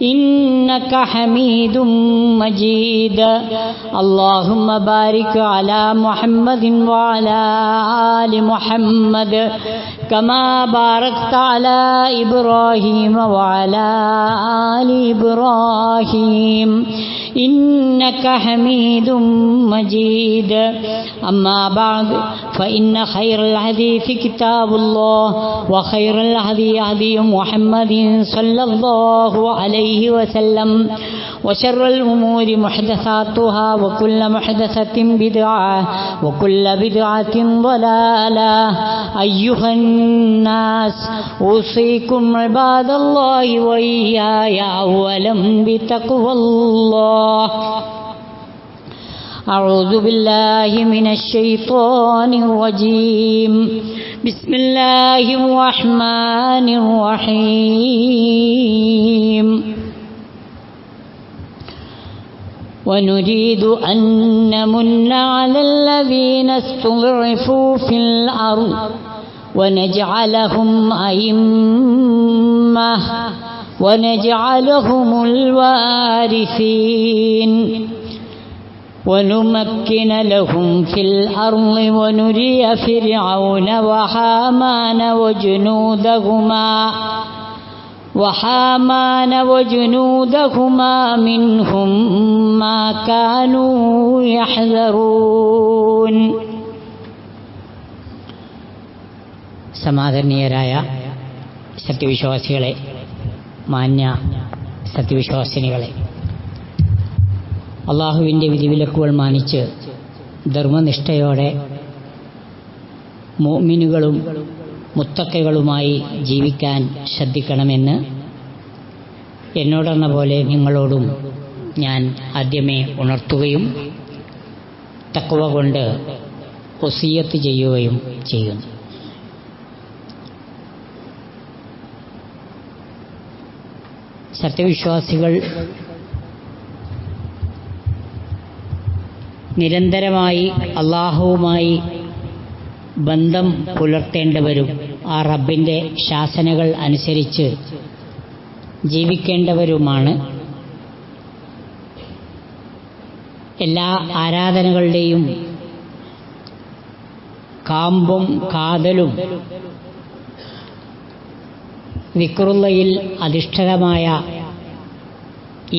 إنك حميد مجيد. اللهم بارك على محمد وعلى آل محمد كما باركت على إبراهيم وعلى آل إبراهيم إنك حميد مجيد. أما بعد فإن خير الحديث كتاب الله وخير الهدي هدي محمد صلى الله عليه وسلم وشر الأمور محدثاتها وكل محدثة بدعة وكل بدعة ضلالة. أيها الناس أوصيكم عباد الله وإياي أولا بتقوى الله. أعوذ بالله من الشيطان الرجيم. بسم الله الرحمن الرحيم. ونريد أن نمن على الذين استضعفوا في الأرض ونجعلهم أئمة ونجعلهم الوارثين ونمكن لهم في الأرض ونري فرعون وحامان وجنودهما منهم ما كانوا يحذرون. സമാദരണീയരായ സത്യവിശ്വാസികളെ, മാന്യ സത്യവിശ്വാസിനികളെ, അള്ളാഹുവിൻ്റെ വിധിവിലക്കുകൾ മാനിച്ച് ധർമ്മനിഷ്ഠയോടെ മുഅ്മിനുകളും മുത്തഖികളുമായി ജീവിക്കാൻ ശ്രദ്ധിക്കണമെന്ന് എന്നോടെന്ന പോലെ നിങ്ങളോടും ഞാൻ ആദ്യമേ ഉണർത്തുകയും തഖ്വ കൊണ്ട് വസിയ്യത്ത് ചെയ്യുകയും ചെയ്യുന്നു. സത്യവിശ്വാസികൾ നിരന്തരമായി അള്ളാഹുവുമായി ബന്ധം പുലർത്തേണ്ടവരും ആ റബ്ബിൻ്റെ ശാസനകൾ അനുസരിച്ച് ജീവിക്കേണ്ടവരുമാണ്. എല്ലാ ആരാധനകളുടെയും കാമ്പും കാതലും ദിക്റുള്ളയിൽ അധിഷ്ഠിതമായ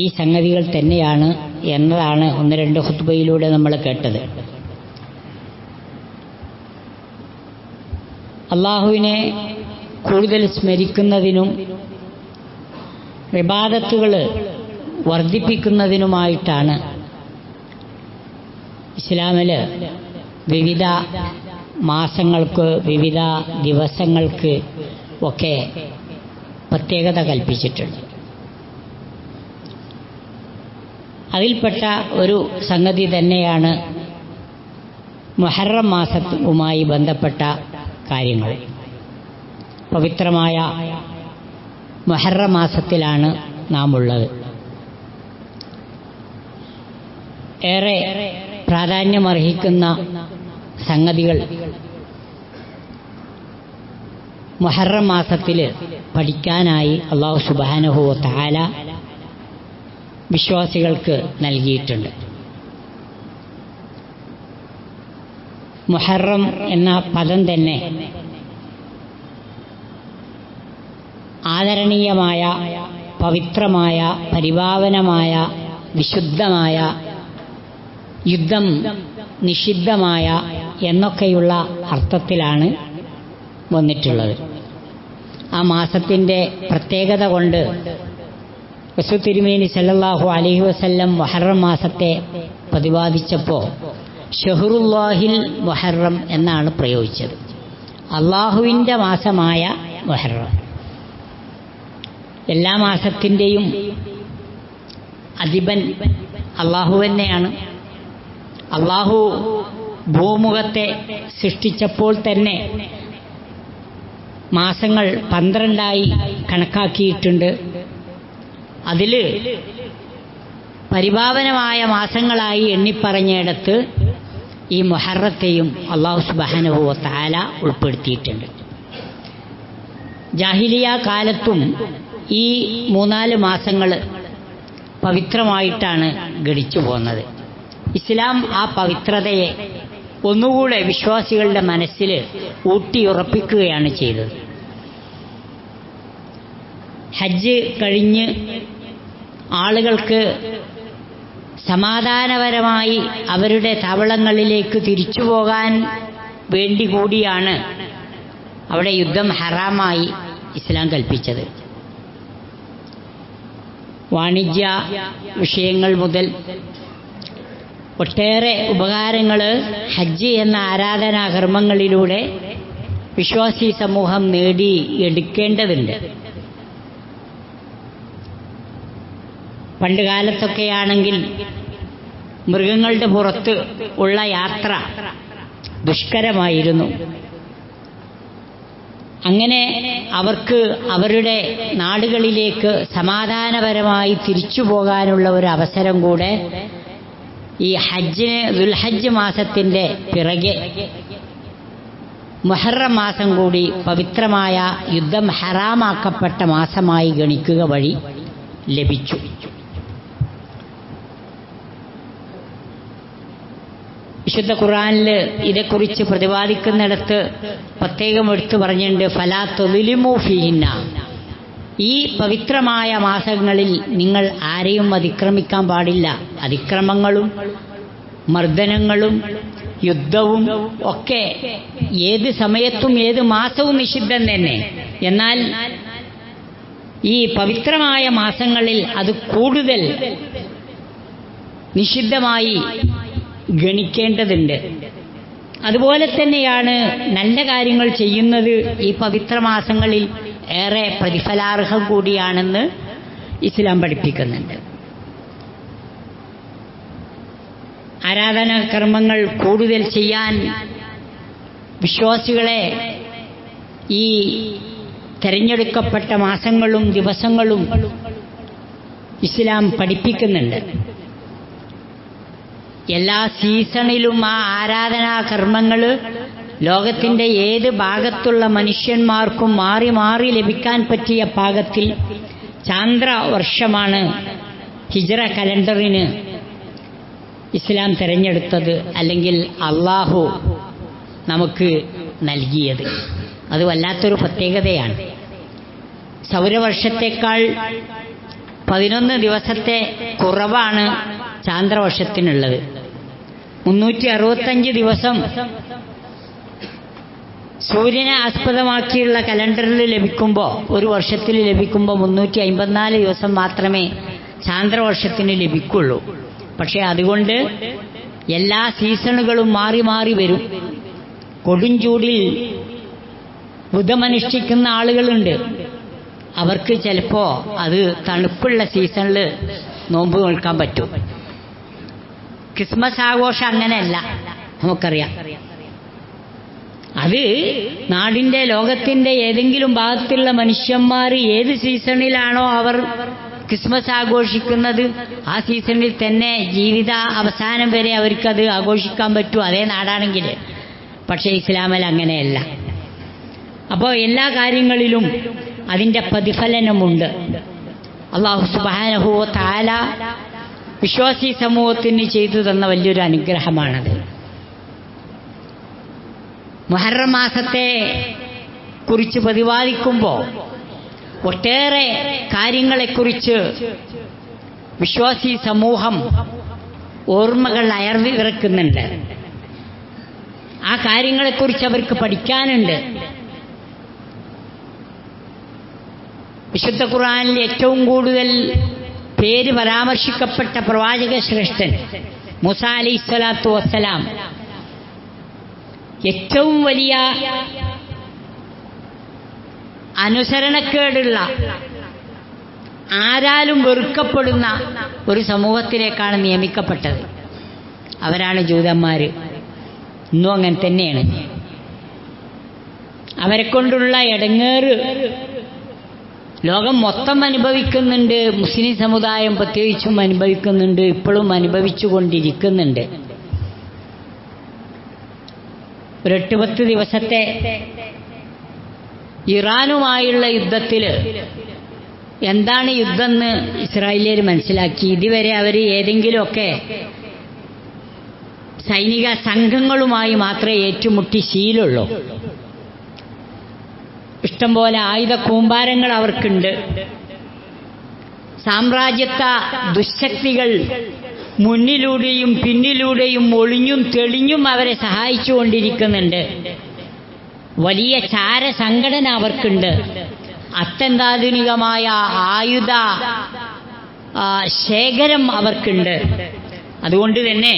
ഈ സംഗതികൾ തന്നെയാണ് എന്നതാണ് ഒന്ന് രണ്ട് ഖുത്ബയിലൂടെ നമ്മൾ കേട്ടത്. അള്ളാഹുവിനെ കൂടുതൽ സ്മരിക്കുന്നതിനും ഇബാദത്തുകൾ വർദ്ധിപ്പിക്കുന്നതിനുമായിട്ടാണ് ഇസ്ലാമിൽ വിവിധ മാസങ്ങൾക്ക് വിവിധ ദിവസങ്ങൾക്ക് ഒക്കെ പ്രത്യേകത കൽപ്പിച്ചിട്ടുണ്ട്. അതിൽപ്പെട്ട ഒരു സംഗതി തന്നെയാണ് മുഹറം മാസവുമായി ബന്ധപ്പെട്ട കാര്യങ്ങൾ. പവിത്രമായ മുഹറം മാസത്തിലാണ് നാം ഉള്ളത്. ഏറെ പ്രാധാന്യമർഹിക്കുന്ന സംഗതികൾ മുഹറം മാസത്തിൽ പഠിക്കാനായി അല്ലാഹു സുബ്ഹാനഹു വ തആല വിശ്വാസികൾക്ക് നൽകിയിട്ടുണ്ട്. മുഹറം എന്ന പദം തന്നെ ആദരണീയമായ, പവിത്രമായ, പരിപാവനമായ, വിശുദ്ധമായ, യുദ്ധം നിഷിദ്ധമായ എന്നൊക്കെയുള്ള അർത്ഥത്തിലാണ് വന്നിട്ടുള്ളത്. ആ മാസത്തിൻ്റെ പ്രത്യേകത കൊണ്ട് റസൂൽ തിരുമേനി സല്ലല്ലാഹു അലൈഹി വസല്ലം മുഹറം മാസത്തെ പ്രതിപാദിച്ചപ്പോൾ ഷഹ്റുല്ലാഹിൽ മുഹറം എന്നാണ് പ്രയോഗിച്ചത്. അള്ളാഹുവിൻ്റെ മാസമായ മുഹറം. എല്ലാ മാസത്തിൻ്റെയും അധിപൻ അള്ളാഹു തന്നെയാണ്. അള്ളാഹു ഭൂമുഖത്തെ സൃഷ്ടിച്ചപ്പോൾ തന്നെ മാസങ്ങൾ 12 കണക്കാക്കിയിട്ടുണ്ട്. അതിൽ പരിപാവനമായ മാസങ്ങളായി എണ്ണിപ്പറഞ്ഞിടത്ത് ഈ മുഹറത്തെയും അല്ലാഹു സുബ്ഹാനഹു വ തആല ഉൾപ്പെടുത്തിയിട്ടുണ്ട്. ജാഹിലിയ കാലത്തും ഈ 3-4 മാസങ്ങൾ പവിത്രമായിട്ടാണ് ഗണിച്ചു പോകുന്നത്. ഇസ്ലാം ആ പവിത്രതയെ ഒന്നുകൂടെ വിശ്വാസികളുടെ മനസ്സിൽ ഊട്ടിയുറപ്പിക്കുകയാണ് ചെയ്തത്. ഹജ്ജ് കഴിഞ്ഞ് ആളുകൾക്ക് സമാധാനപരമായി അവരുടെ താവളങ്ങളിലേക്ക് തിരിച്ചു പോകാൻ വേണ്ടി കൂടിയാണ് അവിടെ യുദ്ധം ഹറാമായി ഇസ്ലാം കൽപ്പിച്ചത്. വാണിജ്യ വിഷയങ്ങൾ മുതൽ ഒട്ടേറെ ഉപകാരങ്ങൾ ഹജ്ജ് എന്ന ആരാധനാകർമ്മങ്ങളിലൂടെ വിശ്വാസി സമൂഹം നേടിയെടുക്കേണ്ടതുണ്ട്. പണ്ട് കാലത്തൊക്കെയാണെങ്കിൽ മൃഗങ്ങളുടെ പുറത്ത് ഉള്ള യാത്ര ദുഷ്കരമായിരുന്നു. അങ്ങനെ അവർക്ക് അവരുടെ നാടുകളിലേക്ക് സമാധാനപരമായി തിരിച്ചു പോകാനുള്ള ഒരു അവസരം കൂടെ ഈ ഹജ്ജിന് ദുൽഹജ്ജ് മാസത്തിൻ്റെ പിറകെ മുഹറം മാസം കൂടി പവിത്രമായ യുദ്ധം ഹറാമാക്കപ്പെട്ട മാസമായി ഗണിക്കുക വഴി ലഭിച്ചു. വിശുദ്ധ ഖുർആനിൽ ഇതേക്കുറിച്ച് പ്രതിപാദിക്കുന്നിടത്ത് പ്രത്യേകം എടുത്തു പറഞ്ഞിട്ടുണ്ട്, ഫലാ തുളിമു ഫീഹിന്ന, ഈ പവിത്രമായ മാസങ്ങളിൽ നിങ്ങൾ ആരെയും അതിക്രമിക്കാൻ പാടില്ല. അതിക്രമങ്ങളും മർദ്ദനങ്ങളും യുദ്ധവും ഒക്കെ ഏത് സമയത്തും ഏത് മാസവും നിഷിദ്ധം തന്നെ. എന്നാൽ ഈ പവിത്രമായ മാസങ്ങളിൽ അത് കൂടുതൽ നിഷിദ്ധമായി ഗണിക്കേണ്ടതുണ്ട്. അതുപോലെ തന്നെയാണ് നല്ല കാര്യങ്ങൾ ചെയ്യുന്നത് ഈ പവിത്ര മാസങ്ങളിൽ ഏറെ പ്രതിഫലാർഹം കൂടിയാണെന്ന് ഇസ്ലാം പഠിപ്പിക്കുന്നുണ്ട്. ആരാധനാകർമ്മങ്ങൾ കൂടുതൽ ചെയ്യാൻ വിശ്വാസികളെ ഈ തെരഞ്ഞെടുക്കപ്പെട്ട മാസങ്ങളും ദിവസങ്ങളും ഇസ്ലാം പഠിപ്പിക്കുന്നുണ്ട്. എല്ലാ സീസണിലും ആ ആരാധനാകർമ്മങ്ങൾ ലോകത്തിൻ്റെ ഏത് ഭാഗത്തുള്ള മനുഷ്യന്മാർക്കും മാറി മാറി ലഭിക്കാൻ പറ്റിയ പാകത്തിൽ ചാന്ദ്രവർഷമാണ് ഹിജ്റ കലണ്ടറിന് ഇസ്ലാം തിരഞ്ഞെടുത്തത്, അല്ലെങ്കിൽ അള്ളാഹു നമുക്ക് നൽകിയത്. അത് വല്ലാത്തൊരു പ്രത്യേകതയാണ്. സൗരവർഷത്തേക്കാൾ 11 ദിവസത്തെ കുറവാണ് ചാന്ദ്രവർഷത്തിനുള്ളത്. 365 ദിവസം സൂര്യനെ ആസ്പദമാക്കിയുള്ള കലണ്ടറിൽ ലഭിക്കുമ്പോൾ, ഒരു വർഷത്തിൽ ലഭിക്കുമ്പോൾ 354 ദിവസം മാത്രമേ ചാന്ദ്രവർഷത്തിന് ലഭിക്കുള്ളൂ. പക്ഷേ അതുകൊണ്ട് എല്ലാ സീസണുകളും മാറി മാറി വരും. കൊടുംചൂടിൽ വ്രതമനുഷ്ഠിക്കുന്ന ആളുകളുണ്ട്. അവർക്ക് ചിലപ്പോൾ അത് തണുപ്പുള്ള സീസണിൽ നോമ്പ് നോൽക്കാൻ പറ്റും. ക്രിസ്മസ് ആഘോഷം അങ്ങനെയല്ല, നമുക്കറിയാം. അത് നാടിൻ്റെ ലോകത്തിൻ്റെ ഏതെങ്കിലും ഭാഗത്തുള്ള മനുഷ്യന്മാർ ഏത് സീസണിലാണോ അവർ ക്രിസ്മസ് ആഘോഷിക്കുന്നത്, ആ സീസണിൽ തന്നെ ജീവിത അവസാനം വരെ അവർക്കത് ആഘോഷിക്കാൻ പറ്റും, അതേ നാടാണെങ്കിൽ. പക്ഷേ ഇസ്ലാമിൽ അങ്ങനെയല്ല. അപ്പോൾ എല്ലാ കാര്യങ്ങളിലും അതിൻ്റെ പ്രതിഫലനമുണ്ട്. അല്ലാഹു സുബ്ഹാനഹു വ തആല വിശ്വാസി സമൂഹത്തിന് ചെയ്തു തന്ന വലിയൊരു അനുഗ്രഹമാണത്. മുഹറം മാസത്തെ കുറിച്ച് പ്രതിപാദിക്കുമ്പോൾ ഒട്ടേറെ കാര്യങ്ങളെക്കുറിച്ച് വിശ്വാസി സമൂഹം ഓർമ്മകൾ അയർന്നിറക്കുന്നുണ്ട്. ആ കാര്യങ്ങളെക്കുറിച്ച് അവർക്ക് പഠിക്കാനുണ്ട്. വിശുദ്ധ ഖുർആനിൽ ഏറ്റവും കൂടുതൽ പേര് പരാമർശിക്കപ്പെട്ട പ്രവാചക ശ്രേഷ്ഠൻ മൂസാ അലൈഹിസ്സലാത്തു വസ്സലാം ഏറ്റവും വലിയ അനുസരണക്കേടുള്ള, ആരാലും വെറുക്കപ്പെടുന്ന ഒരു സമൂഹത്തിലേക്കാണ് നിയമിക്കപ്പെട്ടത്. അവരാണ് ജൂതന്മാർ. ഇന്നും അങ്ങനെ തന്നെയാണ്. അവരെ കൊണ്ടുള്ള ഇടങ്ങേറ് ലോകം മൊത്തം അനുഭവിക്കുന്നുണ്ട്. മുസ്ലിം സമുദായം പ്രത്യേകിച്ചും അനുഭവിക്കുന്നുണ്ട്, ഇപ്പോഴും അനുഭവിച്ചു കൊണ്ടിരിക്കുന്നുണ്ട്. ഒരു 8-10 ദിവസത്തെ ഇറാനുമായുള്ള യുദ്ധത്തിൽ എന്താണ് യുദ്ധം എന്ന് ഇസ്രായേലിയർ മനസ്സിലാക്കി. ഇതുവരെ അവർ ഏതെങ്കിലുമൊക്കെ സൈനിക സംഘങ്ങളുമായി മാത്രമേ ഏറ്റുമുട്ടി ശീലമുള്ളൂ. ഇഷ്ടംപോലെ ആയുധ കൂമ്പാരങ്ങൾ അവർക്കുണ്ട്. സാമ്രാജ്യത്വ ദുശക്തികൾ മുന്നിലൂടെയും പിന്നിലൂടെയും ഒളിഞ്ഞും തെളിഞ്ഞും അവരെ സഹായിച്ചുകൊണ്ടിരിക്കുന്നുണ്ട്. വലിയ ചാര സംഘടന അവർക്കുണ്ട്. അത്യന്താധുനികമായ ആയുധ ശേഖരം അവർക്കുണ്ട്. അതുകൊണ്ട് തന്നെ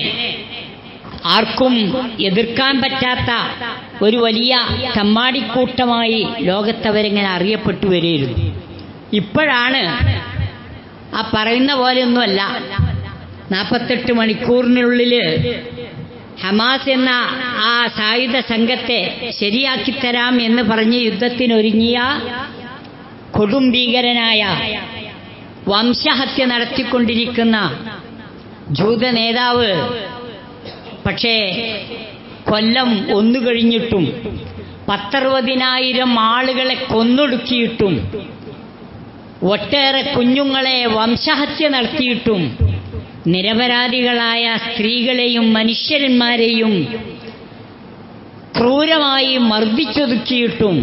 ആർക്കും എതിർക്കാൻ പറ്റാത്ത ഒരു വലിയ തമ്മാടിക്കൂട്ടമായി ലോകത്തവരിങ്ങനെ അറിയപ്പെട്ടു വരികയായിരുന്നു. ഇപ്പോഴാണ് ആ പറയുന്ന പോലെയൊന്നുമല്ല. 48 മണിക്കൂറിനുള്ളിൽ ഹമാസ് എന്ന ആ സായുധ സംഘത്തെ ശരിയാക്കിത്തരാം എന്ന് പറഞ്ഞ് യുദ്ധത്തിനൊരുങ്ങിയ കൊടും ഭീകരനായ വംശഹത്യ നടത്തിക്കൊണ്ടിരിക്കുന്ന ജൂത നേതാവ് പക്ഷേ കൊല്ലം ഒന്നു കഴിഞ്ഞിട്ടും 10-60,000 ആളുകളെ കൊന്നൊടുക്കിയിട്ടും ഒട്ടേറെ കുഞ്ഞുങ്ങളെ വംശഹത്യ നടത്തിയിട്ടും നിരപരാധികളായ സ്ത്രീകളെയും മനുഷ്യന്മാരെയും ക്രൂരമായി മർദ്ദിച്ചൊതുക്കിയിട്ടും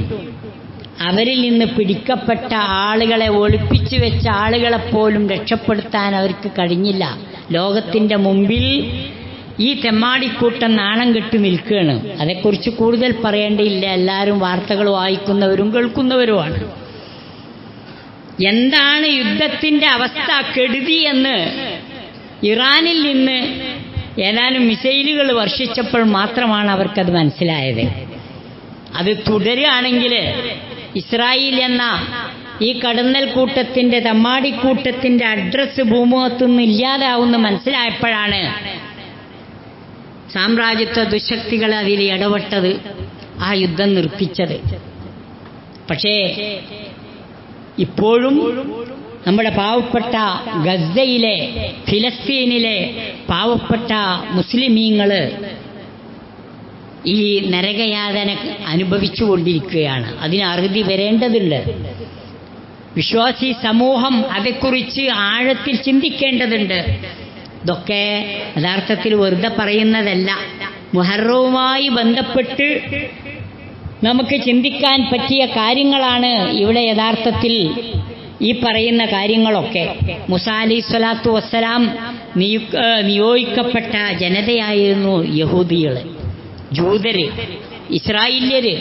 അവരിൽ നിന്ന് പിടിക്കപ്പെട്ട ആളുകളെ ഒളിപ്പിച്ചു വെച്ച ആളുകളെപ്പോലും രക്ഷപ്പെടുത്താൻ അവർക്ക് കഴിഞ്ഞില്ല. ലോകത്തിൻ്റെ മുമ്പിൽ ഈ തെമ്മാടിക്കൂട്ടം നാണം കെട്ടി നിൽക്കുകയാണ്. അതേക്കുറിച്ച് കൂടുതൽ പറയേണ്ടിയില്ല. എല്ലാവരും വാർത്തകൾ വായിക്കുന്നവരും കേൾക്കുന്നവരുമാണ്. എന്താണ് യുദ്ധത്തിൻ്റെ അവസ്ഥ, കെടുതി എന്ന് ഇറാനിൽ നിന്ന് ഏതാനും മിസൈലുകൾ വർഷിച്ചപ്പോൾ മാത്രമാണ് അവർക്കത് മനസ്സിലായത്. അത് തുടരുകയാണെങ്കിൽ ഇസ്രായേൽ എന്ന ഈ കടന്നൽ കൂട്ടത്തിൻ്റെ തമ്മാടിക്കൂട്ടത്തിൻ്റെ അഡ്രസ്സ് ഭൂമുഖത്തുനിന്ന് ഇല്ലാതാവുമെന്ന് മനസ്സിലായപ്പോഴാണ് സാമ്രാജ്യത്വ ദുശക്തികൾ അതിൽ ഇടപെട്ടത്, ആ യുദ്ധം നിർത്തിച്ചത്. പക്ഷേ ഇപ്പോഴും നമ്മുടെ പാവപ്പെട്ട ഗസയിലെ, ഫിലസ്തീനിലെ പാവപ്പെട്ട മുസ്ലിമീങ്ങൾ ഈ നരകയാതന അനുഭവിച്ചുകൊണ്ടിരിക്കുകയാണ്. അതിന് അറുതി വരേണ്ടതുണ്ട്. വിശ്വാസി സമൂഹം അതേക്കുറിച്ച് ആഴത്തിൽ ചിന്തിക്കേണ്ടതുണ്ട്. ഇതൊക്കെ യഥാർത്ഥത്തിൽ വെറുതെ പറയുന്നതല്ല. മുഹറവുമായി ബന്ധപ്പെട്ട് നമുക്ക് ചിന്തിക്കാൻ പറ്റിയ കാര്യങ്ങളാണ് ഇവിടെ യഥാർത്ഥത്തിൽ ഈ പറയുന്ന കാര്യങ്ങളൊക്കെ. മൂസാ അലൈഹിസ്സലാത്തു വസ്സലാം നിയോഗിക്കപ്പെട്ട ജനതയായിരുന്നു യഹൂദികൾ, ജൂതര്, ഇസ്രായേല്യര്.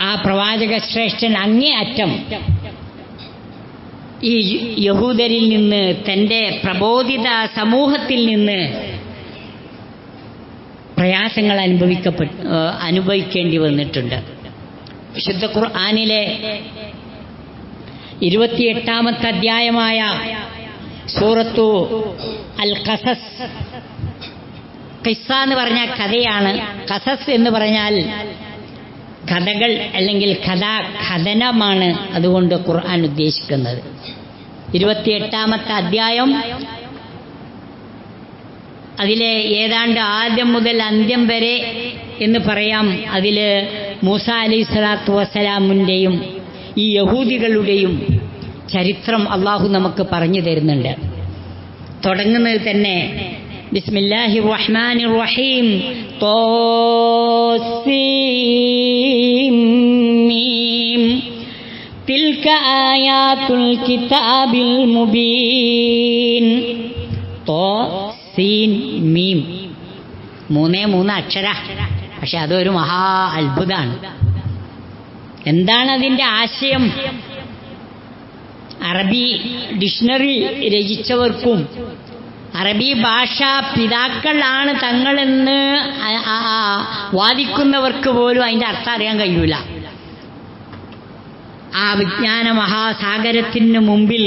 ആ പ്രവാചക ശ്രേഷ്ഠൻ അങ്ങേയറ്റം ഈ യഹൂദരിൽ നിന്ന്, തൻ്റെ പ്രബോധിത സമൂഹത്തിൽ നിന്ന് പ്രയാസങ്ങൾ അനുഭവിക്കേണ്ടി വന്നിട്ടുണ്ട്. വിശുദ്ധ ഖുർആനിലെ 28-ാമത്തെ അധ്യായമായ സൂറത്തു അൽ ഖസസ്, ഖിസ്സ എന്ന് പറഞ്ഞാൽ കഥയാണ്, ഖസസ് എന്ന് പറഞ്ഞാൽ കഥകൾ അല്ലെങ്കിൽ കഥനമാണ്. അതുകൊണ്ട് ഖുർആൻ ഉദ്ദേശിക്കുന്നത് 28-ാമത്തെ അധ്യായം, അതിലെ ഏതാണ്ട് ആദ്യം മുതൽ അന്ത്യം വരെ എന്ന് പറയാം. അതിൽ മൂസാ അലൈഹിസ്സലാത്തു വസ്സലാമിൻ്റെയും ഈ യഹൂദികളുടെയും ചരിത്രം അള്ളാഹു നമുക്ക് പറഞ്ഞു തരുന്നുണ്ട്. തുടങ്ങുന്നത് തന്നെ ബിസ്മില്ലാഹിർ റഹ്മാനിർ റഹീം, ത്വാസീം മീം തിൽക ആയാതുൽ കിതാബിൽ മുബീൻ. ത്വാസീൻ മീം, 3 അക്ഷര. പക്ഷെ അതൊരു മഹാ അത്ഭുതമാണ്. എന്താണ് അതിൻ്റെ ആശയം? അറബി ഡിക്ഷണറി രചിച്ചവർക്കും അറബി ഭാഷാ പിതാക്കളാണ് തങ്ങളെന്ന് വാദിക്കുന്നവർക്ക് പോലും അതിൻ്റെ അർത്ഥം അറിയാൻ കഴിയൂല. ആ വിജ്ഞാന മഹാസാഗരത്തിന് മുമ്പിൽ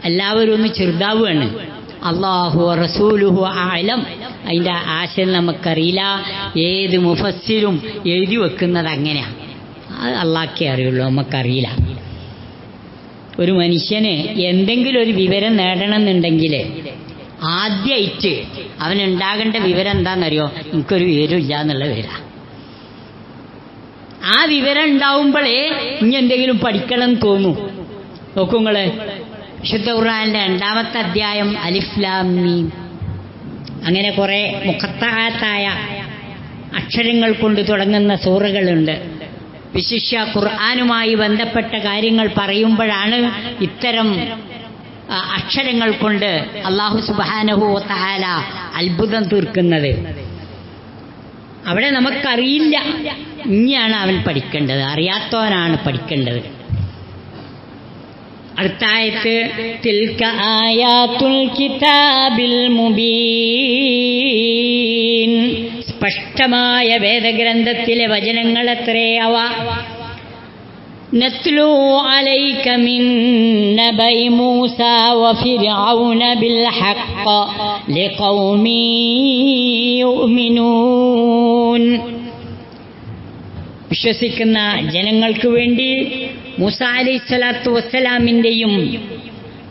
എല്ലാവരും ഒന്ന് ചെറുതാവുകയാണ്. അല്ലാഹു റസൂലുഹു ആലം, അതിൻ്റെ ആശയം നമുക്കറിയില്ല. ഏത് മുഫസ്സിലും എഴുതി വെക്കുന്നത് അങ്ങനെയാണ്. അത് അള്ളാഹ്ക്കേ അറിയുള്ളൂ, നമുക്കറിയില്ല. ഒരു മനുഷ്യന് എന്തെങ്കിലും ഒരു വിവരം നേടണമെന്നുണ്ടെങ്കിൽ ആദ്യമായിട്ട് അവനുണ്ടാകേണ്ട വിവരം എന്താണെന്നറിയോ? എനിക്കൊരു വിവരം ഇല്ല എന്നുള്ള വിവരം. ആ വിവരം ഉണ്ടാവുമ്പോഴേ ഇനി എന്തെങ്കിലും പഠിക്കണം എന്ന് തോന്നും. നോക്കൂ നിങ്ങള്, വിശുദ്ധ ഖുർആനിലെ 2-ാമത്തെ അധ്യായം അലിഫ് ലാം മീം, അങ്ങനെ കുറെ മുഖത്തആത്തായ അക്ഷരങ്ങൾ കൊണ്ട് തുടങ്ങുന്ന സൂറകളുണ്ട്. വിശിഷ്യ ഖുർആനുമായി ബന്ധപ്പെട്ട കാര്യങ്ങൾ പറയുമ്പോഴാണ് ഇത്തരം അക്ഷരങ്ങൾ കൊണ്ട് അല്ലാഹു സുബ്ഹാനഹു വ തആല അത്ഭുതം തീർക്കുന്നത്. അവിടെ നമുക്കറിയില്ല, ഇനിയാണ് അവൻ പഠിക്കേണ്ടത്, അറിയാത്തവനാണ് പഠിക്കേണ്ടത്. അടുത്ത ആയത്ത് തിൽക ആയാത്തുൽ കിതാബിൽ മുബീൻ, സ്പഷ്ടമായ വേദഗ്രന്ഥത്തിലെ വചനങ്ങളത്രേ അവ. നത്ലൂ അലൈക മിൻ നബൈ മൂസ വഫിർഔന ബിൽ ഹഖ് ലിഖൗമി യുഅ്മിനൂൻ. വിശ്വസിക്കുന്ന ജനങ്ങൾക്ക് വേണ്ടി മൂസ അലൈഹിസ്സലാത്തു വസ്സലാമിൻ്റെയും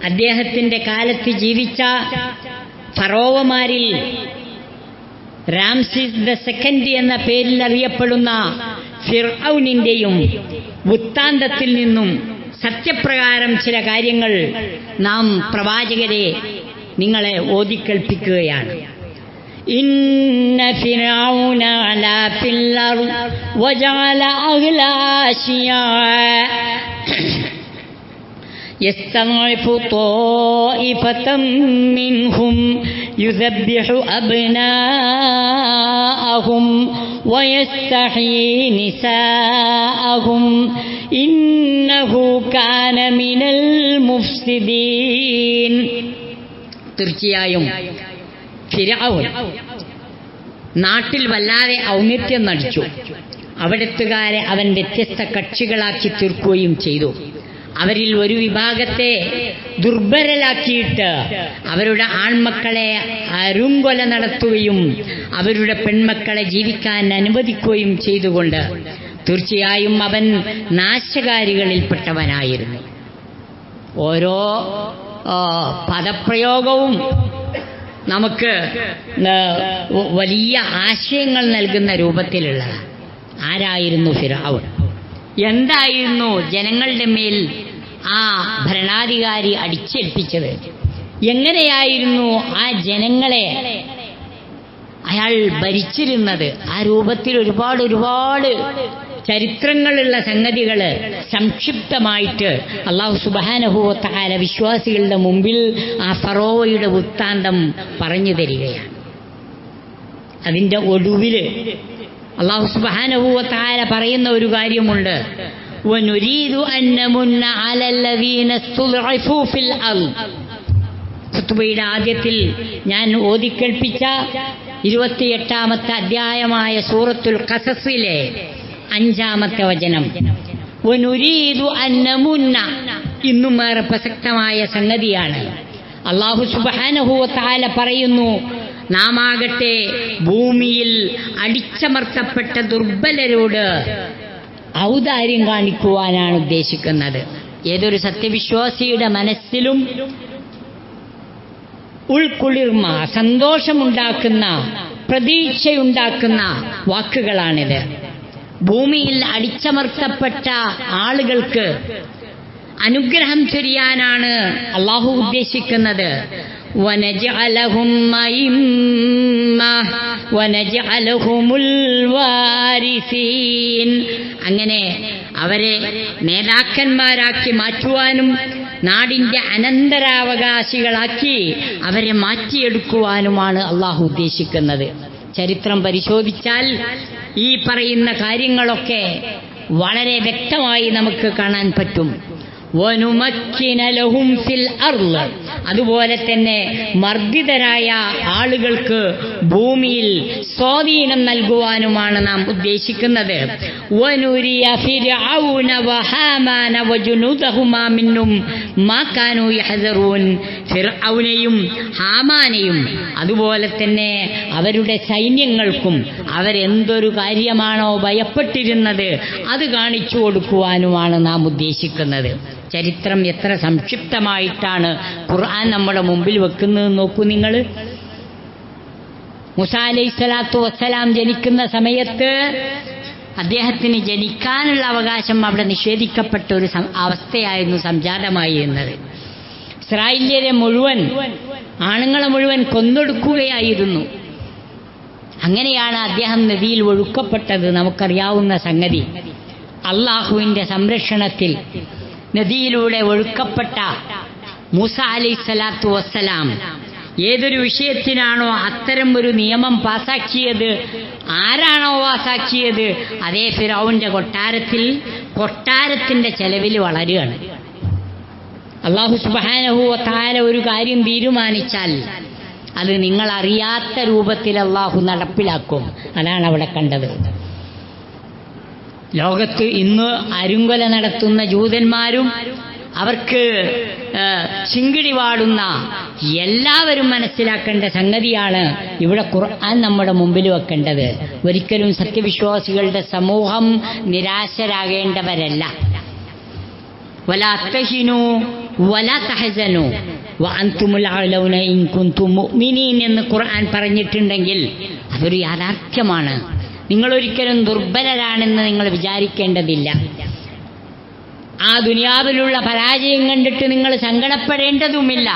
അദ്ദേഹത്തിൻ്റെ കാലത്ത് ജീവിച്ച ഫറോവമാരിൽ റാംസിസ് ദ സെക്കൻഡ് എന്ന പേരിൽ അറിയപ്പെടുന്ന ഫിർഔനിൻ്റെയും വൃത്താന്തത്തിൽ നിന്നും സത്യപ്രകാരം ചില കാര്യങ്ങൾ നാം പ്രവാചകരെ നിങ്ങളെ ഓതിക്കേൾപ്പിക്കുകയാണ്. ഇന്ന ഫിർഔന അലാ ഫിൽ അർദ് വജഅല അഹ്ലഹാ ശിയഅ യസ്തദ്ഇഫു ത്വാഇഫതൻ മിൻഹും യുദബ്ബിഹു അബ്നാഅഹും വയസ്തഹ്യീ നിസാഅഹും ഇന്നഹു കാന മിനൽ മുഫ്സിദീൻ. തീർച്ചയായും ഫിർഔൻ നാട്ടിൽ വല്ലാതെ ഔന്നിത്യം നടിച്ചു. അവിടത്തുകാരെ അവൻ വ്യത്യസ്ത കക്ഷികളാക്കി തീർക്കുകയും ചെയ്തു. അവരിൽ ഒരു വിഭാഗത്തെ ദുർബലരാക്കിയിട്ട് അവരുടെ ആൺമക്കളെ അരുങ്കൊല നടത്തുകയും അവരുടെ പെൺമക്കളെ ജീവിക്കാൻ അനുവദിക്കുകയും ചെയ്തുകൊണ്ട് തീർച്ചയായും അവൻ നാശകാരികളിൽപ്പെട്ടവനായിരുന്നു. ഓരോ പദപ്രയോഗവും നമുക്ക് വലിയ ആശയങ്ങൾ നൽകുന്ന രൂപത്തിലുള്ളതാണ്. ആരായിരുന്നു ഫിർഔൻ? എന്തായിരുന്നു ജനങ്ങളുടെ മേൽ ആ ഭരണാധികാരി അടിച്ചേൽപ്പിച്ചത്? എങ്ങനെയായിരുന്നു ആ ജനങ്ങളെ അയാൾ ഭരിച്ചിരുന്നത്? ആ രൂപത്തിൽ ഒരുപാട് ചരിത്രങ്ങളുള്ള സംഗതികൾ സംക്ഷിപ്തമായിട്ട് അല്ലാഹു സുബ്ഹാനഹു വ തആല വിശ്വാസികളുടെ മുമ്പിൽ ആ ഫറോവയുടെ വൃത്താന്തം പറഞ്ഞു തരികയാണ്. അതിൻ്റെ ഒടുവിൽ അല്ലാഹു സുബ്ഹാനഹു വ തആല പറയുന്ന ഒരു കാര്യമുണ്ട്. വനുരീദു അൻ നമുന്ന അലല്ലദീന സ്തുദ്ഇഫു ഫിൽ അർദ്. ഖുത്ബയുടെ ആദ്യത്തിൽ ഞാൻ ഓതിക്കേൾപ്പിച്ച 28-ാമത്തെ അധ്യായമായ സൂറത്തുൽ ഖസസിലെ 5-ാമത്തെ വചനം. വനുരീദു അൻ നമുന്ന ഇന്നും ഏറെ പ്രസക്തമായ സംഗതിയാണ്. അല്ലാഹു സുബ്ഹാനഹു വ തആല പറയുന്നു, നാം ആകട്ടെ ഭൂമിയിൽ അടിച്ചമർത്തപ്പെട്ട ദുർബലരോട് ഔദാര്യം കാണിക്കുവാനാണ് ഉദ്ദേശിക്കുന്നത്. ഏതൊരു സത്യവിശ്വാസിയുടെ മനസ്സിലും ഉൾക്കുളിർമ, സന്തോഷമുണ്ടാക്കുന്ന, പ്രതീക്ഷയുണ്ടാക്കുന്ന വാക്കുകളാണിത്. ഭൂമിയിൽ അടിച്ചമർത്തപ്പെട്ട ആളുകൾക്ക് അനുഗ്രഹം ചൊരിയാനാണ് അല്ലാഹു ഉദ്ദേശിക്കുന്നത്. വനജഅലഹും അയിമ്മ വനജഅലഹുമുൽ വാരിസീൻ. അങ്ങനെ അവരെ നേതാക്കന്മാരാക്കി മാറ്റുവാനും നാടിൻ്റെ അനന്തരാവകാശികളാക്കി അവരെ മാറ്റിയെടുക്കുവാനുമാണ് അല്ലാഹു ഉദ്ദേശിക്കുന്നത്. ചരിത്രം പരിശോധിച്ചാൽ ഈ പറയുന്ന കാര്യങ്ങളൊക്കെ വളരെ വ്യക്തമായി നമുക്ക് കാണാൻ പറ്റും. വനുമക്കിന ലഹും ഫിൽ അർള്. അതുപോലെ തന്നെ മർദ്ദിതരായ ആളുകൾക്ക് ഭൂമിയിൽ സ്വാധീനം നൽകുവാനുമാണ് നാം ഉദ്ദേശിക്കുന്നത്. വനുരിയ ഫിർഔന വഹാമാന വജുനൂദഹുമാ മിന്നും മാ കാനൂ യഹ്ദറൂൻ. ഫിർഔനെയും ഹാമാനെയും അതുപോലെ തന്നെ അവരുടെ സൈന്യങ്ങൾക്കും അവരെന്തൊരു കാര്യമാണോ ഭയപ്പെട്ടിരുന്നത് അത് കാണിച്ചു കൊടുക്കുവാനുമാണ് നാം ഉദ്ദേശിക്കുന്നത്. ചരിത്രം എത്ര സംക്ഷിപ്തമായിട്ടാണ് ഖുർആൻ നമ്മുടെ മുമ്പിൽ വെക്കുന്നത് നോക്കൂ നിങ്ങൾ. മൂസാ അലൈഹിസ്സലാത്തു വസ്സലാം ജനിക്കുന്ന സമയത്ത് അദ്ദേഹത്തിന് ജനിക്കാനുള്ള അവകാശം അവിടെ നിഷേധിക്കപ്പെട്ട ഒരു അവസ്ഥയായിരുന്നു സംജാതമായി എന്നത്. ഇസ്രായേലിലെ മുഴുവൻ ആണുങ്ങളെ മുഴുവൻ കൊന്നൊടുക്കുകയായിരുന്നു. അങ്ങനെയാണ് അദ്ദേഹം നദിയിൽ ഒഴുക്കപ്പെട്ടത്. നമുക്കറിയാവുന്ന സംഗതി. അള്ളാഹുവിൻ്റെ സംരക്ഷണത്തിൽ നദിയിലൂടെ ഒഴുക്കപ്പെട്ട മൂസ അലൈഹിസ്സലാത്തു വസ്സലാം ഏതൊരു വിഷയത്തിനാണോ അത്തരം ഒരു നിയമം പാസാക്കിയത്, ആരാണോ പാസാക്കിയത്, അതേ ഫിറഔന്റെ കൊട്ടാരത്തിന്റെ ചെലവിൽ വളരുകയാണ്. അല്ലാഹു സുബ്ഹാനഹു വ തആല ഒരു കാര്യം തീരുമാനിച്ചാൽ അത് നിങ്ങൾ അറിയാത്ത രൂപത്തിൽ അല്ലാഹു നടപ്പിലാക്കും. അതാണ് അവിടെ കണ്ടത്. ലോകത്ത് ഇന്ന് അരുങ്കൊല നടത്തുന്ന ജൂതന്മാരും അവർക്ക് ചിങ്കിടി പാടുന്ന എല്ലാവരും മനസ്സിലാക്കേണ്ട സംഗതിയാണ് ഇവിടെ ഖുർആൻ നമ്മുടെ മുമ്പിൽ വെക്കേണ്ടത്. ഒരിക്കലും സത്യവിശ്വാസികളുടെ സമൂഹം നിരാശരാകേണ്ടവരല്ല. വലാ തഹിനു വലാ തഹസനു വഅൻതുമുൽ അഅലൗന ഇൻ കുൻതും മുഅ്മിനീൻ എന്ന് ഖുർആൻ പറഞ്ഞിട്ടുണ്ടെങ്കിൽ അതൊരു യാഥാർത്ഥ്യമാണ്. നിങ്ങളൊരിക്കലും ദുർബലരാണെന്ന് നിങ്ങൾ വിചാരിക്കേണ്ടതില്ല. ആ ദുനിയാവിലുള്ള പരാജയം കണ്ടിട്ട് നിങ്ങൾ സങ്കടപ്പെടേണ്ടതുമില്ല.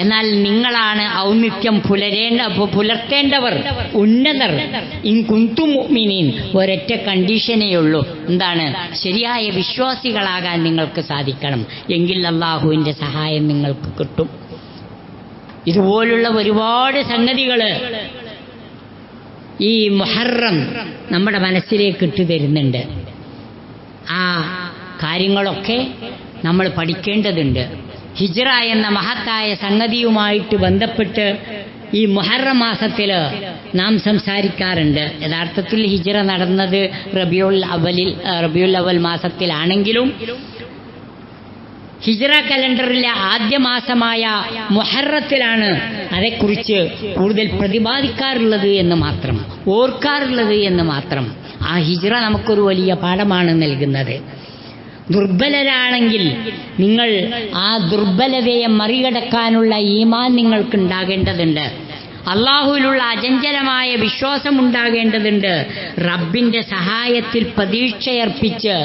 എന്നാൽ നിങ്ങളാണ് ഔന്നിത്യം പുലർത്തേണ്ടവർ, ഉന്നതർ. ഇൻ കുൻതും മുഅ്മിനീൻ, ഒരൊറ്റ കണ്ടീഷനേയുള്ളൂ. എന്താണ്? ശരിയായ വിശ്വാസികളാകാൻ നിങ്ങൾക്ക് സാധിക്കണം. എങ്കിൽ അല്ലാഹുവിൻ്റെ സഹായം നിങ്ങൾക്ക് കിട്ടും. ഇതുപോലുള്ള ഒരുപാട് സംഗതികൾ ഈ മുഹറം നമ്മുടെ മനസ്സിലേക്ക് ഇട്ടു തരുന്നുണ്ട്. ആ കാര്യങ്ങളൊക്കെ നമ്മൾ പഠിക്കേണ്ടതുണ്ട്. ഹിജ്റ എന്ന മഹത്തായ സംഗതിയുമായിട്ട് ബന്ധപ്പെട്ട് ഈ മുഹറം മാസത്തിൽ നാം സംസാരിക്കാറുണ്ട്. യഥാർത്ഥത്തിൽ ഹിജ്റ നടന്നത് റബിയുൽ അവൽ മാസത്തിലാണെങ്കിലും ഹിജ്റ കലണ്ടറിലെ ആദ്യ മാസമായ മുഹറത്തിലാണ് അതേക്കുറിച്ച് കൂടുതൽ പ്രതിപാദിക്കാറുള്ളത് എന്ന് മാത്രം, ഓർക്കാറുള്ളത് എന്ന് മാത്രം. ആ ഹിജ്റ നമുക്കൊരു വലിയ പാഠമാണ് നൽകുന്നത്. ദുർബലരാണെങ്കിൽ നിങ്ങൾ ആ ദുർബലതയെ മറികടക്കാനുള്ള ഈമാൻ നിങ്ങൾക്കുണ്ടാകേണ്ടതുണ്ട്. അള്ളാഹുവിലുള്ള അചഞ്ചലമായ വിശ്വാസം ഉണ്ടാകേണ്ടതുണ്ട്. റബ്ബിന്റെ സഹായത്തിൽ പ്രതീക്ഷയർപ്പിച്ച്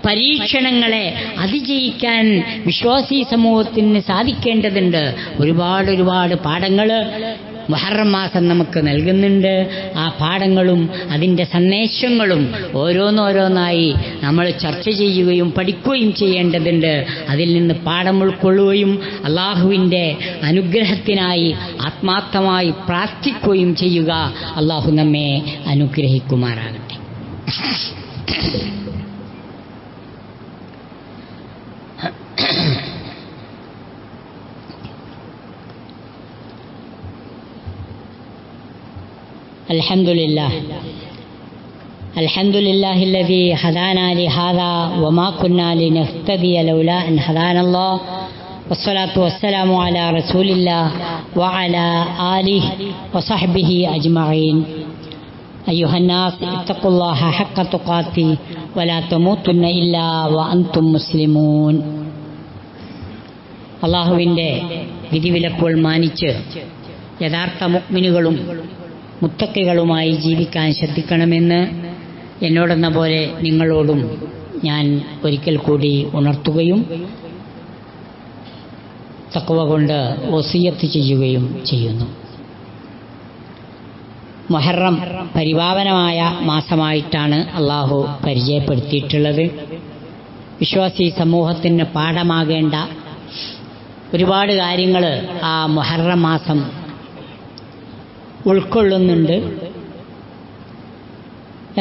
പരീക്ഷണങ്ങളെ അതിജയിക്കാൻ വിശ്വാസി സമൂഹത്തിന് സാധിക്കേണ്ടതുണ്ട്. ഒരുപാട് പാഠങ്ങൾ മുഹറം മാസം നമുക്ക് നൽകുന്നുണ്ട്. ആ പാഠങ്ങളും അതിൻ്റെ സന്ദേശങ്ങളും ഓരോന്നോരോന്നായി നമ്മൾ ചർച്ച ചെയ്യുകയും പഠിക്കുകയും ചെയ്യേണ്ടതുണ്ട്. അതിൽ നിന്ന് പാഠം ഉൾക്കൊള്ളുകയും അള്ളാഹുവിൻ്റെ അനുഗ്രഹത്തിനായി ആത്മാർത്ഥമായി പ്രാർത്ഥിക്കുകയും ചെയ്യുക. അള്ളാഹു നമ്മെ അനുഗ്രഹിക്കുമാറാകട്ടെ. الحمد لله الذي هدانا لهذا وما كنا لنهتدي لولا أن هدانا الله والصلاة والسلام على رسول الله وعلى آله وصحبه أجمعين. أيها الناس اتقوا الله حق تقاته ولا تموتن إلا وأنتم مسلمون. അള്ളാഹുവിൻ്റെ വിധിവിലക്കുകൾ മാനിച്ച് യഥാർത്ഥ മുഅ്മിനുകളും മുത്തക്കികളുമായി ജീവിക്കാൻ ശ്രദ്ധിക്കണമെന്ന് എന്നോടെന്ന പോലെ നിങ്ങളോടും ഞാൻ ഒരിക്കൽ കൂടി ഉണർത്തുകയും തഖ്വ കൊണ്ട് വസിയത്ത് ചെയ്യുകയും ചെയ്യുന്നു. മുഹറം പരിപാവനമായ മാസമായിട്ടാണ് അള്ളാഹു പരിചയപ്പെടുത്തിയിട്ടുള്ളത്. വിശ്വാസി സമൂഹത്തിന് പാഠമാകേണ്ട ഒരുപാട് കാര്യങ്ങൾ ആ മുഹറം മാസം ഉൾക്കൊള്ളുന്നുണ്ട്.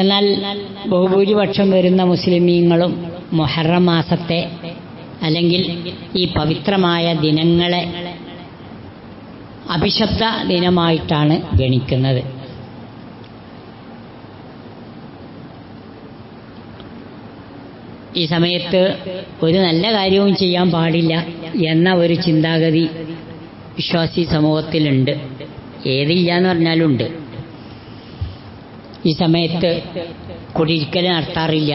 എന്നാൽ ബഹുഭൂരിപക്ഷം വരുന്ന മുസ്ലിമീങ്ങളും മുഹറം മാസത്തെ അല്ലെങ്കിൽ ഈ പവിത്രമായ ദിനങ്ങളെ അഭിശബ്ദ ദിനമായിട്ടാണ് ഗണിക്കുന്നത്. ഈ സമയത്ത് ഒരു നല്ല കാര്യവും ചെയ്യാൻ പാടില്ല എന്ന ഒരു ചിന്താഗതി വിശ്വാസി സമൂഹത്തിലുണ്ട്. ഏതില്ല എന്ന് പറഞ്ഞാലുണ്ട്. ഈ സമയത്ത് കുടിയിരിക്കൽ നടത്താറില്ല.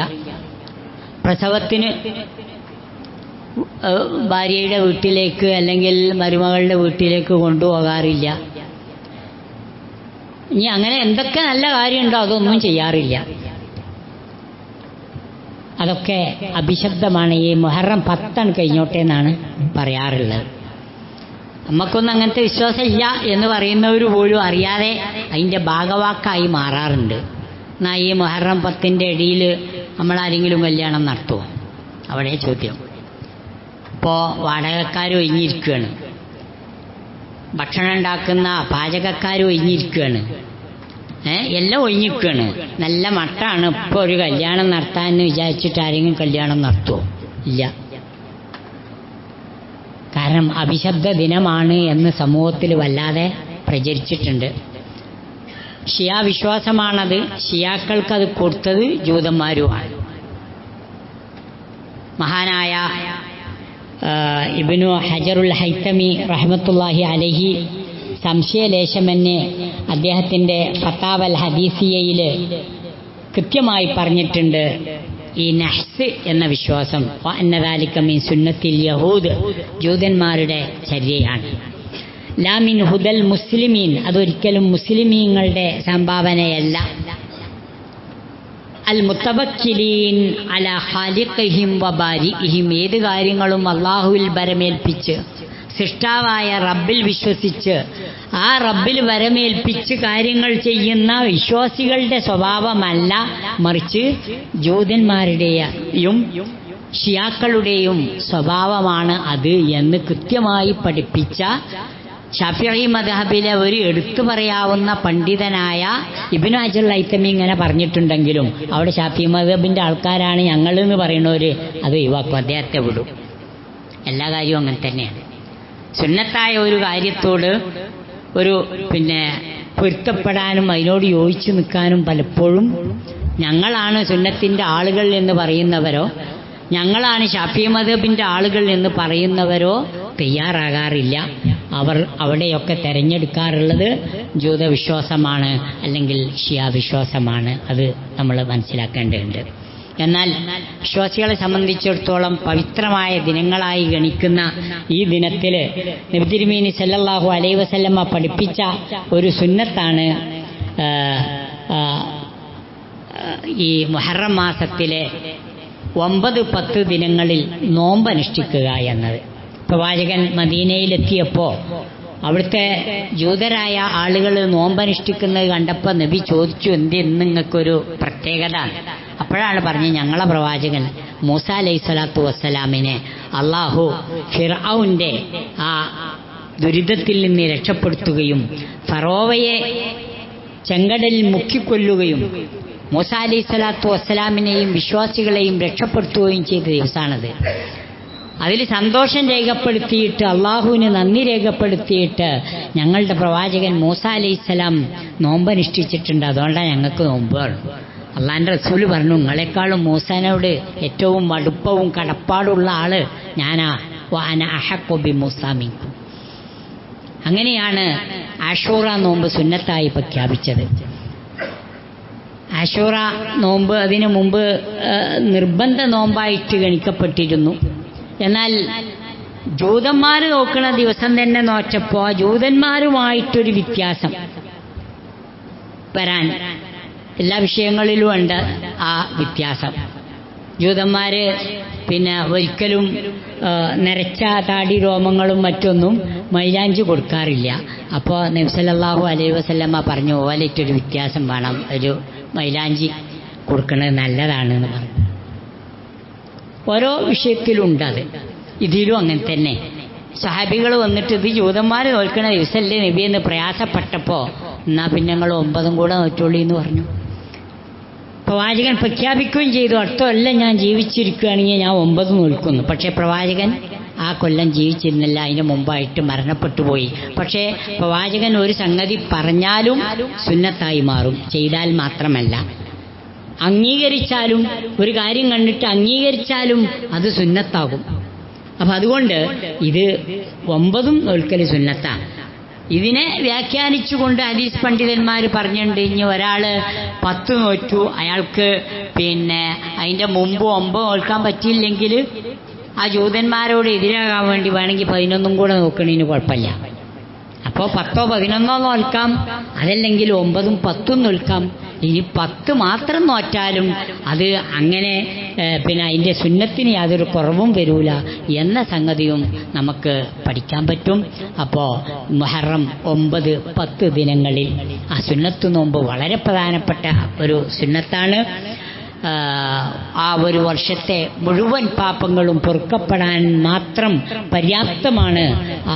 പ്രസവത്തിന് ഭാര്യയുടെ വീട്ടിലേക്ക് അല്ലെങ്കിൽ മരുമകളുടെ വീട്ടിലേക്ക് കൊണ്ടുപോകാറില്ല. ഇനി അങ്ങനെ എന്തൊക്കെ നല്ല കാര്യമുണ്ടോ അതൊന്നും ചെയ്യാറില്ല. അതൊക്കെ അഭിശബ്ദമാണ്. ഈ മുഹറം 10 കഴിഞ്ഞോട്ടെ എന്നാണ് പറയാറുള്ളത്. നമുക്കൊന്നും അങ്ങനത്തെ വിശ്വാസമില്ല എന്ന് പറയുന്നവർ പോലും അറിയാതെ അതിൻ്റെ ഭാഗവാക്കായി മാറാറുണ്ട്. എന്നാൽ ഈ മുഹറം 10ൻ്റെ ഇടയിൽ നമ്മളാരെങ്കിലും കല്യാണം നടത്തുമോ? അവിടെ ചോദ്യം. ഇപ്പോൾ വാടകക്കാർ ഒഴിഞ്ഞിരിക്കുകയാണ്, ഭക്ഷണം ഉണ്ടാക്കുന്ന പാചകക്കാർ ഒഴിഞ്ഞിരിക്കുകയാണ്, എല്ലാം ഒഴിഞ്ഞിരിക്കുകയാണ്. നല്ല മട്ടാണ്. ഇപ്പോൾ ഒരു കല്യാണം നടത്താമെന്ന് വിചാരിച്ചിട്ട് ആരെങ്കിലും കല്യാണം നടത്തുമോ? ഇല്ല. കാരണം അഭിശബ്ദ ദിനമാണ് എന്ന് സമൂഹത്തിൽ വല്ലാതെ പ്രചരിച്ചിട്ടുണ്ട്. ഷിയാ വിശ്വാസമാണത്. ഷിയാക്കൾക്കത് കൊടുത്തത് ജൂതന്മാരുമാണ്. മഹാനായ ഇബ്നു ഹജറുൽ ഹൈത്തമി റഹ്മത്തുള്ളാഹി അലൈഹി സംശയലേശമെന്ന് അദ്ദേഹത്തിൻ്റെ ഫത്താവൽ ഹദീസിയയിൽ കൃത്യമായി പറഞ്ഞിട്ടുണ്ട്. ഈ നഹ്സ് എന്ന വിശ്വാസം അന്നദാലിക മിൻ സുന്നത്തിൽ യഹൂദ്, ജൂതന്മാരുടെ ചര്യയാണ്. ലാ മിൻ ഹുദൽ മുസ്ലിമീൻ, അതൊരിക്കലും മുസ്ലിമീങ്ങളുടെ സംഭാവനയല്ല. അൽ മുത്തവക്കിലീൻ അലാ ഖാലിഖിഹിം വബാരിഇഹിം, ഏത് കാര്യങ്ങളും അള്ളാഹുവിൽ ഭരമേൽപ്പിച്ച് സൃഷ്ടാവായ റബ്ബിൽ വിശ്വസിച്ച് ആ റബ്ബിൽ വരമേൽപ്പിച്ച് കാര്യങ്ങൾ ചെയ്യുന്ന വിശ്വാസികളുടെ സ്വഭാവമല്ല, മറിച്ച് ജൂതന്മാരുടെയും ഷിയാക്കളുടെയും സ്വഭാവമാണ് അത് എന്ന് കൃത്യമായി പഠിപ്പിച്ച ശാഫിഈ മദ്ഹബിലെ ഒരു എടുത്തു പറയാവുന്ന പണ്ഡിതനായ ഇബ്നു ഹജറുൽ ഹൈത്തമി ഇങ്ങനെ പറഞ്ഞിട്ടുണ്ടെങ്കിലും അവിടെ ശാഫിഈ മദ്ഹബിൻ്റെ ആൾക്കാരാണ് ഞങ്ങളെന്ന് പറയുന്നവർ അത് ഒഴിവാക്കും, അദ്ദേഹത്തെ വിടും. എല്ലാ കാര്യവും അങ്ങനെ തന്നെയാണ്. സുന്നത്തായ ഒരു കാര്യത്തോട് ഒരു പൊരുത്തപ്പെടാനും അതിനോട് യോജിച്ചു നിൽക്കാനും പലപ്പോഴും ഞങ്ങളാണ് സുന്നത്തിൻ്റെ ആളുകൾ എന്ന് പറയുന്നവരോ ഞങ്ങളാണ് ശാഫിഈ മദ്ഹബിൻ്റെ ആളുകൾ എന്ന് പറയുന്നവരോ തയ്യാറാകാറില്ല. അവർ അവിടെയൊക്കെ തിരഞ്ഞെടുക്കാറുള്ളത് ജൂതവിശ്വാസമാണ് അല്ലെങ്കിൽ ഷിയാ വിശ്വാസമാണ്. അത് നമ്മൾ മനസ്സിലാക്കേണ്ടതുണ്ട്. എന്നാൽ വിശ്വാസികളെ സംബന്ധിച്ചിടത്തോളം പവിത്രമായ ദിനങ്ങളായി ഗണിക്കുന്ന ഈ ദിനത്തിൽ നബി തിരുമേനി സല്ലല്ലാഹു അലൈഹി വസല്ലമ പഠിപ്പിച്ച ഒരു സുന്നത്താണ് ഈ മുഹറം മാസത്തിലെ 9-10 ദിനങ്ങളിൽ നോമ്പനുഷ്ഠിക്കുക എന്നത്. പ്രവാചകൻ മദീനയിലെത്തിയപ്പോൾ അവിടുത്തെ ജൂതരായ ആളുകൾ നോമ്പനുഷ്ഠിക്കുന്നത് കണ്ടപ്പോൾ നബി ചോദിച്ചു, എന്തെന്ന് നിങ്ങൾക്കൊരു പ്രത്യേകത? അപ്പോഴാണ് പറഞ്ഞത്, ഞങ്ങളെ പ്രവാചകൻ മൂസ അലൈഹി സ്വലാത്തു വസ്സലാമിനെ അള്ളാഹു ഫിർഔന്റെ ആ ദുരിതത്തിൽ നിന്ന് രക്ഷപ്പെടുത്തുകയും ഫറോവയെ ചെങ്കടലിൽ മുക്കിക്കൊല്ലുകയും മൂസ അലൈഹി സ്വലാത്തു വസ്സലാമിനെയും വിശ്വാസികളെയും രക്ഷപ്പെടുത്തുകയും ചെയ്ത ദിവസമാണത്. അതിൽ സന്തോഷം രേഖപ്പെടുത്തിയിട്ട് അള്ളാഹുവിന് നന്ദി രേഖപ്പെടുത്തിയിട്ട് ഞങ്ങളുടെ പ്രവാചകൻ മൂസ അലൈഹിസ്സലാം നോമ്പനുഷ്ഠിച്ചിട്ടുണ്ട്, അതുകൊണ്ടാണ് ഞങ്ങൾക്ക് നോമ്പ്. അള്ളാഹിൻ്റെ റസൂല് പറഞ്ഞു, നിങ്ങളെക്കാളും മൂസാനോട് ഏറ്റവും അടുപ്പവും കടപ്പാടുള്ള ആള് ഞാനാ, വഅന അഹഖു ബി മൂസ മിൻകും. അങ്ങനെയാണ് ആഷൂറ നോമ്പ് സുന്നത്തായി പ്രഖ്യാപിച്ചത്. ആഷൂറ നോമ്പ് അതിനു മുമ്പ് നിർബന്ധ നോമ്പായിട്ട് ഗണിക്കപ്പെട്ടിരുന്നു. എന്നാൽ ജൂതന്മാർ നോക്കുന്ന ദിവസം തന്നെ നോറ്റപ്പോൾ ജൂതന്മാരുമായിട്ടൊരു വ്യത്യാസം വരാൻ എല്ലാ വിഷയങ്ങളിലും ഉണ്ട് ആ വ്യത്യാസം. ജൂതന്മാർ ഒരിക്കലും നരച്ച താടി രോമങ്ങളും മറ്റൊന്നും മൈലാഞ്ചി കൊടുക്കാറില്ല. അപ്പോൾ നബി സല്ലല്ലാഹു അലൈഹി വസല്ലമ പറഞ്ഞു, ഓലയിട്ടൊരു വ്യത്യാസം വേണം, ഒരു മൈലാഞ്ചി കൊടുക്കുന്നത് നല്ലതാണെന്ന് പറഞ്ഞു. ഓരോ വിഷയത്തിലുണ്ടത്. ഇതിലും അങ്ങനെ തന്നെ. സഹാബികൾ വന്നിട്ട് ഇത് ജൂതന്മാർ നോൽക്കണ ദിവസമല്ലേ നബി എന്ന് പ്രയാസപ്പെട്ടപ്പോൾ, എന്നാൽ പിന്നെ ഞങ്ങൾ 9 കൂടെ നോറ്റുള്ളൂ എന്ന് പറഞ്ഞു. പ്രവാചകൻ പ്രഖ്യാപിക്കുകയും ചെയ്തു, അടുത്ത കൊല്ലം ഞാൻ ജീവിച്ചിരിക്കുകയാണെങ്കിൽ ഞാൻ 9 നോൽക്കുന്നു. പക്ഷേ പ്രവാചകൻ ആ കൊല്ലം ജീവിച്ചിരുന്നില്ല, അതിന് മുമ്പായിട്ട് മരണപ്പെട്ടു പോയി. പക്ഷേ പ്രവാചകൻ ഒരു സംഗതി പറഞ്ഞാലും സുന്നത്തായി മാറും, ചെയ്താൽ മാത്രമല്ല. അംഗീകരിച്ചാലും ഒരു കാര്യം കണ്ടിട്ട് അംഗീകരിച്ചാലും അത് സുന്നത്താകും. അപ്പം അതുകൊണ്ട് ഇത് 9 നോൽക്കൽ സുന്നത്താണ്. ഇതിനെ വ്യാഖ്യാനിച്ചുകൊണ്ട് ഹദീസ് പണ്ഡിതന്മാർ പറഞ്ഞിട്ടുണ്ട്, ഇനി ഒരാൾ 10 നോറ്റു, അയാൾക്ക് അതിൻ്റെ മുമ്പ് 9 നോൽക്കാൻ പറ്റിയില്ലെങ്കിൽ ആ ജൂതന്മാരോട് എതിരാകാൻ വേണ്ടി വേണമെങ്കിൽ 11 കൂടെ നോക്കണതിന് കുഴപ്പമില്ല. അപ്പോൾ 10 11 നോൽക്കാം, അതല്ലെങ്കിൽ 9 10 നോൽക്കാം. ഇനി 10 മാത്രം നോറ്റാലും അത് അങ്ങനെ പിന്നെ അതിൻ്റെ സുന്നത്തിന് യാതൊരു കുറവും വരൂല എന്ന സംഗതിയും നമുക്ക് പഠിക്കാൻ പറ്റും. അപ്പോൾ മുഹറം 9, 10 ദിനങ്ങളിൽ ആ സുന്നത്ത് നോമ്പ് വളരെ പ്രധാനപ്പെട്ട ഒരു സുന്നത്താണ്. ആ ഒരു വർഷത്തെ മുഴുവൻ പാപങ്ങളും പൊറുക്കപ്പെടാൻ മാത്രം പര്യാപ്തമാണ്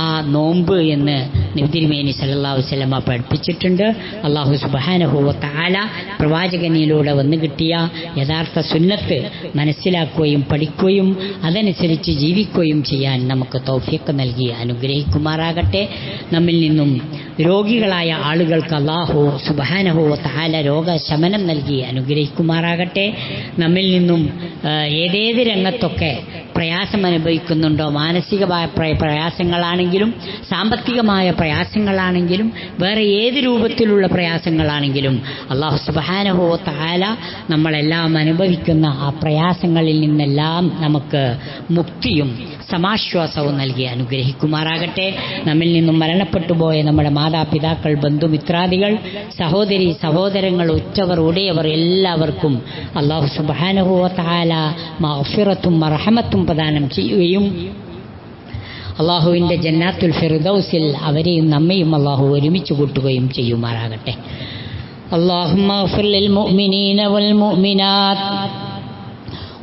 ആ നോമ്പ് എന്ന് നബി തിരുമേനി സല്ലല്ലാഹു അലൈഹി വസല്ലമ പഠിപ്പിച്ചിട്ടുണ്ട്. അല്ലാഹു സുബ്ഹാനഹു വ തആല പ്രവാചകനിലൂടെ വന്നു കിട്ടിയ യഥാർത്ഥ സുന്നത്ത് മനസ്സിലാക്കുകയും പഠിക്കുകയും അതനുസരിച്ച് ജീവിക്കുകയും ചെയ്യാൻ നമുക്ക് തൗഫീഖ് നൽകി അനുഗ്രഹിക്കുമാറാകട്ടെ. നമ്മിൽ നിന്നും രോഗികളായ ആളുകൾക്ക് അല്ലാഹു സുബ്ഹാനഹു വ തആല രോഗശമനം നൽകി അനുഗ്രഹിക്കുമാറാകട്ടെ. നമ്മിൽ നിന്നും ഏതേത് രംഗത്തൊക്കെ പ്രയാസം അനുഭവിക്കുന്നുണ്ടോ, മാനസികമായ പ്രയാസങ്ങളാണെങ്കിലും സാമ്പത്തികമായ പ്രയാസങ്ങളാണെങ്കിലും വേറെ ഏത് രൂപത്തിലുള്ള പ്രയാസങ്ങളാണെങ്കിലും അല്ലാഹു സുബ്ഹാനഹു വ തആല നമ്മളെല്ലാം അനുഭവിക്കുന്ന ആ പ്രയാസങ്ങളിൽ നിന്നെല്ലാം നമുക്ക് മുക്തിയും സമാശ്വാസവും നൽകി അനുഗ്രഹിക്കുമാറാകട്ടെ. നമ്മിൽ നിന്നും മരണപ്പെട്ടു പോയ നമ്മുടെ മാതാപിതാക്കൾ, ബന്ധുമിത്രാദികൾ, സഹോദരി സഹോദരങ്ങൾ, ഉറ്റവർ ഉടയവർ എല്ലാവർക്കും അല്ലാഹു സുബ്ഹാനഹു വ തആല മഗ്ഫിറത്തും മർഹമത്തും പ്രദാനം ചെയ്യുകയും അല്ലാഹുവിൻ്റെ ജന്നാത്തുൽ ഫിർദൗസിൽ അവരെയും നമ്മയും അല്ലാഹു ഒരുമിച്ച് കൂട്ടുകയും ചെയ്യുമാറാകട്ടെ. അല്ലാഹുമ്മ ഗ്ഫിർ ലിൽ മുഅ്മിനീന വൽ മുഅ്മിനാത്ത്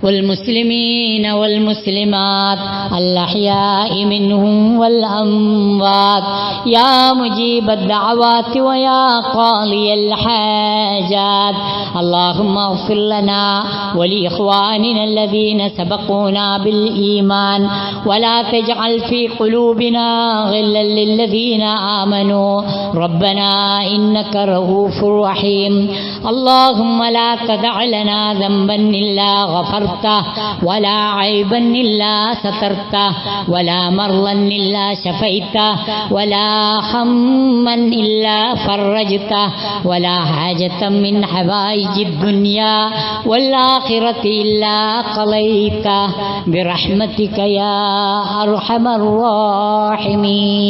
والمسلمين والمسلمات الأحياء منهم والأموات يا مجيب الدعوات ويا قاضي الحاجات اللهم اغفر لنا ولإخواننا الذين سبقونا بالإيمان ولا تجعل في قلوبنا غلا للذين آمنوا ربنا إنك رؤوف رحيم اللهم لا تدع لنا ذنبا إلا غفرته ولا عيبا إلا سترته ولا مرضا إلا شفيته ولا هما إلا فرجته ولا حاجة من حوائج الدنيا والآخرة إلا قضيته برحمتك يا أرحم الراحمين.